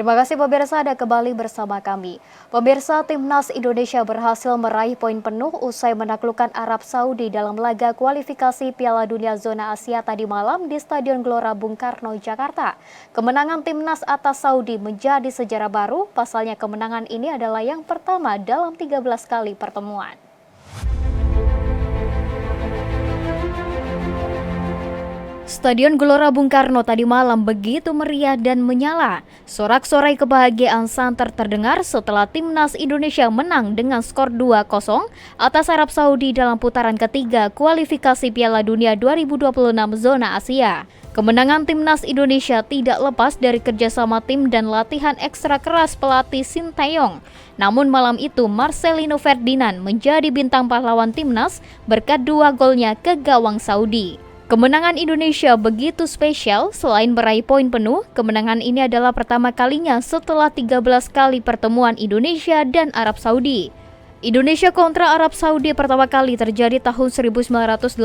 Terima kasih pemirsa, Anda kembali bersama kami. Pemirsa, Timnas Indonesia berhasil meraih poin penuh usai menaklukkan Arab Saudi dalam laga kualifikasi Piala Dunia Zona Asia tadi malam di Stadion Gelora Bung Karno, Jakarta. Kemenangan Timnas atas Saudi menjadi sejarah baru, pasalnya kemenangan ini adalah yang pertama dalam 13 kali pertemuan. Stadion Gelora Bung Karno tadi malam begitu meriah dan menyala. Sorak-sorai kebahagiaan santer terdengar setelah Timnas Indonesia menang dengan skor 2-0 atas Arab Saudi dalam putaran ketiga kualifikasi Piala Dunia 2026 Zona Asia. Kemenangan Timnas Indonesia tidak lepas dari kerjasama tim dan latihan ekstra keras pelatih Sinteyong. Namun malam itu Marcelino Ferdinand menjadi bintang pahlawan Timnas berkat 2 golnya ke gawang Saudi. Kemenangan Indonesia begitu spesial, selain meraih poin penuh, kemenangan ini adalah pertama kalinya setelah 13 kali pertemuan Indonesia dan Arab Saudi. Indonesia kontra Arab Saudi pertama kali terjadi tahun 1981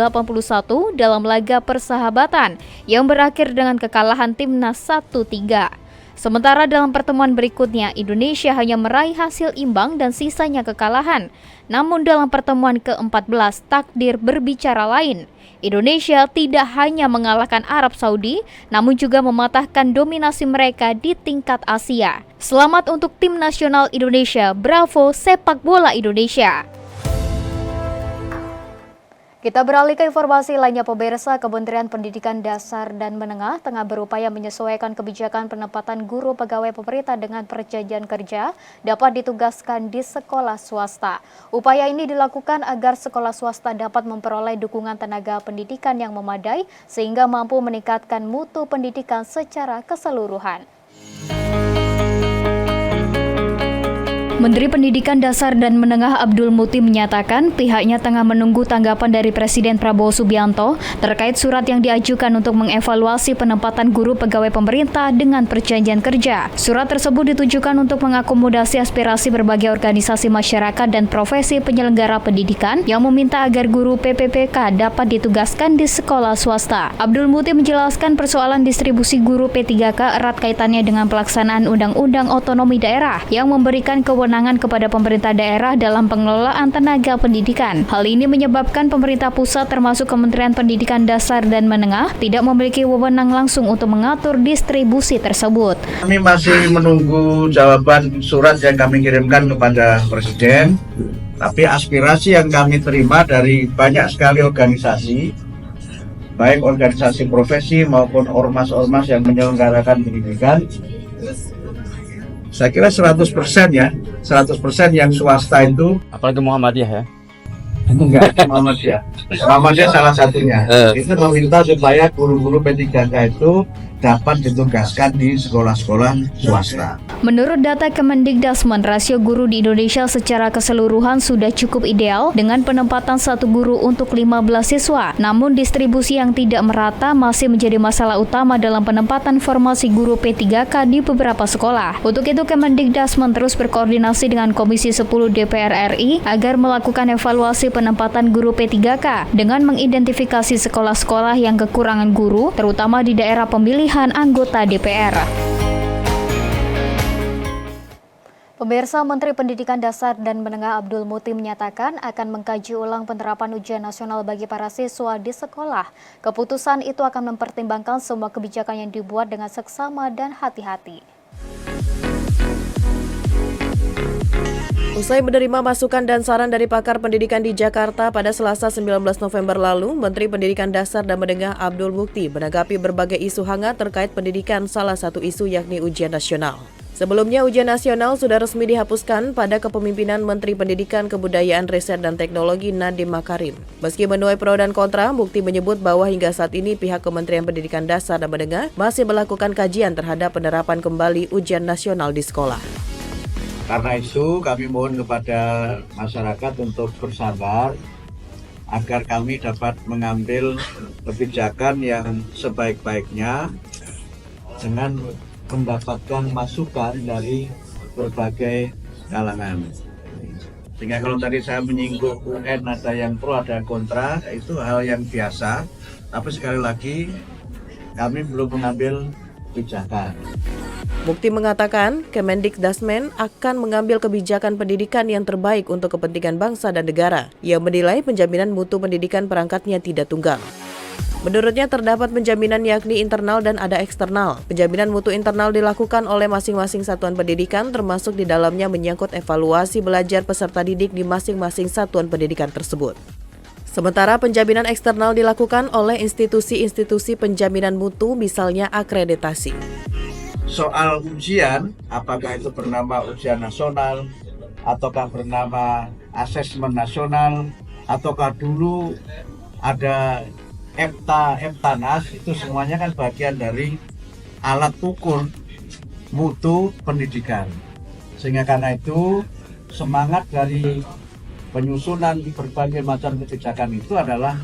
dalam laga persahabatan yang berakhir dengan kekalahan Timnas 1-3. Sementara dalam pertemuan berikutnya, Indonesia hanya meraih hasil imbang dan sisanya kekalahan. Namun dalam pertemuan ke-14, takdir berbicara lain. Indonesia tidak hanya mengalahkan Arab Saudi, namun juga mematahkan dominasi mereka di tingkat Asia. Selamat untuk tim nasional Indonesia, bravo sepak bola Indonesia. Kita beralih ke informasi lainnya, pemirsa. Kementerian Pendidikan Dasar dan Menengah tengah berupaya menyesuaikan kebijakan penempatan guru pegawai pemerintah dengan perjanjian kerja dapat ditugaskan di sekolah swasta. Upaya ini dilakukan agar sekolah swasta dapat memperoleh dukungan tenaga pendidikan yang memadai sehingga mampu meningkatkan mutu pendidikan secara keseluruhan. Menteri Pendidikan Dasar dan Menengah Abdul Muti menyatakan pihaknya tengah menunggu tanggapan dari Presiden Prabowo Subianto terkait surat yang diajukan untuk mengevaluasi penempatan guru pegawai pemerintah dengan perjanjian kerja. Surat tersebut ditujukan untuk mengakomodasi aspirasi berbagai organisasi masyarakat dan profesi penyelenggara pendidikan yang meminta agar guru PPPK dapat ditugaskan di sekolah swasta. Abdul Muti menjelaskan persoalan distribusi guru P3K erat kaitannya dengan pelaksanaan Undang-Undang Otonomi Daerah yang memberikan kewenangan kepada pemerintah daerah dalam pengelolaan tenaga pendidikan. Hal ini menyebabkan pemerintah pusat termasuk Kementerian Pendidikan Dasar dan Menengah tidak memiliki wewenang langsung untuk mengatur distribusi tersebut. Kami masih menunggu jawaban surat yang kami kirimkan kepada Presiden, tapi aspirasi yang kami terima dari banyak sekali organisasi, baik organisasi profesi maupun ormas-ormas yang menyelenggarakan pendidikan, saya kira 100% ya, 100% yang swasta itu, apalagi Muhammadiyah ya? Enggak, Muhammadiyah salah satunya. Itu meminta supaya guru-guru P3K itu dapat ditugaskan di sekolah-sekolah swasta. Menurut data Kemendikdasmen, rasio guru di Indonesia secara keseluruhan sudah cukup ideal dengan penempatan 1 guru untuk 15 siswa. Namun distribusi yang tidak merata masih menjadi masalah utama dalam penempatan formasi guru P3K di beberapa sekolah. Untuk itu Kemendikdasmen terus berkoordinasi dengan Komisi 10 DPR RI agar melakukan evaluasi penempatan guru P3K dengan mengidentifikasi sekolah-sekolah yang kekurangan guru, terutama di daerah pemilihan anggota DPR. Pemirsa, Menteri Pendidikan Dasar dan Menengah Abdul Muti menyatakan akan mengkaji ulang penerapan ujian nasional bagi para siswa di sekolah. Keputusan itu akan mempertimbangkan semua kebijakan yang dibuat dengan seksama dan hati-hati. Usai menerima masukan dan saran dari pakar pendidikan di Jakarta pada Selasa 19 November lalu, Menteri Pendidikan Dasar dan Menengah Abdul Muti menanggapi berbagai isu hangat terkait pendidikan, salah satu isu yakni ujian nasional. Sebelumnya, ujian nasional sudah resmi dihapuskan pada kepemimpinan Menteri Pendidikan, Kebudayaan, Riset, dan Teknologi Nadiem Makarim. Meski menuai pro dan kontra, Muti menyebut bahwa hingga saat ini pihak Kementerian Pendidikan Dasar dan Menengah masih melakukan kajian terhadap penerapan kembali ujian nasional di sekolah. Karena itu kami mohon kepada masyarakat untuk bersabar agar kami dapat mengambil kebijakan yang sebaik-baiknya dengan mendapatkan masukan dari berbagai kalangan. Sehingga kalau tadi saya menyinggung UN ada yang pro ada yang kontra, itu hal yang biasa. Tapi sekali lagi kami belum mengambil kebijakan. Mukti mengatakan, Kemendikdasmen akan mengambil kebijakan pendidikan yang terbaik untuk kepentingan bangsa dan negara. Ia menilai penjaminan mutu pendidikan perangkatnya tidak tunggal. Menurutnya terdapat penjaminan yakni internal dan ada eksternal. Penjaminan mutu internal dilakukan oleh masing-masing satuan pendidikan termasuk di dalamnya menyangkut evaluasi belajar peserta didik di masing-masing satuan pendidikan tersebut. Sementara penjaminan eksternal dilakukan oleh institusi-institusi penjaminan mutu misalnya akreditasi. Soal ujian, apakah itu bernama ujian nasional, ataukah bernama asesmen nasional, ataukah dulu ada Eptanas, itu semuanya kan bagian dari alat ukur mutu pendidikan. Sehingga karena itu semangat dari penyusunan berbagai macam kebijakan itu adalah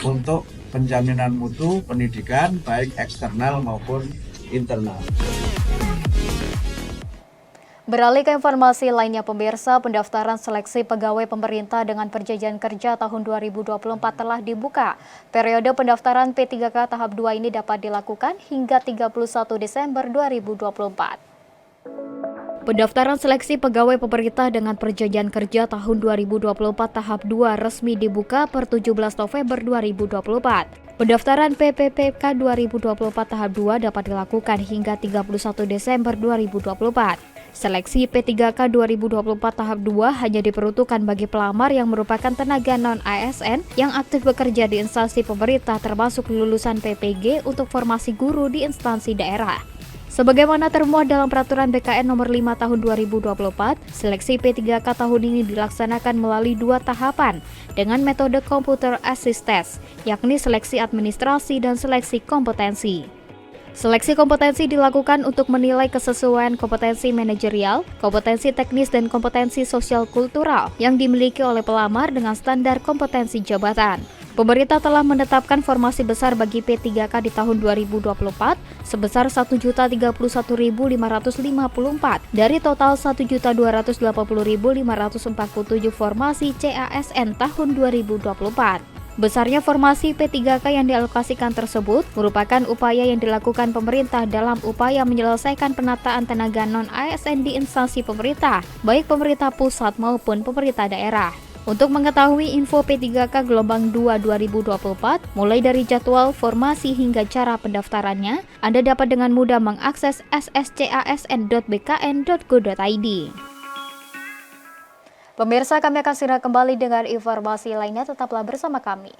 untuk penjaminan mutu pendidikan baik eksternal maupun internal. Beralih ke informasi lainnya, pemirsa, pendaftaran seleksi pegawai pemerintah dengan perjanjian kerja tahun 2024 telah dibuka. Periode pendaftaran P3K tahap 2 ini dapat dilakukan hingga 31 Desember 2024. Pendaftaran seleksi pegawai pemerintah dengan perjanjian kerja tahun 2024 tahap 2 resmi dibuka per 17 November 2024. Pendaftaran PPPK 2024 tahap 2 dapat dilakukan hingga 31 Desember 2024. Seleksi P3K 2024 tahap 2 hanya diperuntukkan bagi pelamar yang merupakan tenaga non-ASN yang aktif bekerja di instansi pemerintah termasuk lulusan PPG untuk formasi guru di instansi daerah. Sebagaimana termuat dalam Peraturan BKN Nomor 5 Tahun 2024, seleksi P3K tahun ini dilaksanakan melalui 2 tahapan dengan metode Computer Assist Test, yakni seleksi administrasi dan seleksi kompetensi. Seleksi kompetensi dilakukan untuk menilai kesesuaian kompetensi manajerial, kompetensi teknis dan kompetensi sosial kultural yang dimiliki oleh pelamar dengan standar kompetensi jabatan. Pemerintah telah menetapkan formasi besar bagi P3K di tahun 2024 sebesar 1.031.554 dari total 1.280.547 formasi CASN tahun 2024. Besarnya formasi P3K yang dialokasikan tersebut merupakan upaya yang dilakukan pemerintah dalam upaya menyelesaikan penataan tenaga non-ASN di instansi pemerintah, baik pemerintah pusat maupun pemerintah daerah. Untuk mengetahui info P3K gelombang 2 2024, mulai dari jadwal, formasi hingga cara pendaftarannya, Anda dapat dengan mudah mengakses sscasn.bkn.go.id. Pemirsa, kami akan segera kembali dengan informasi lainnya, tetaplah bersama kami.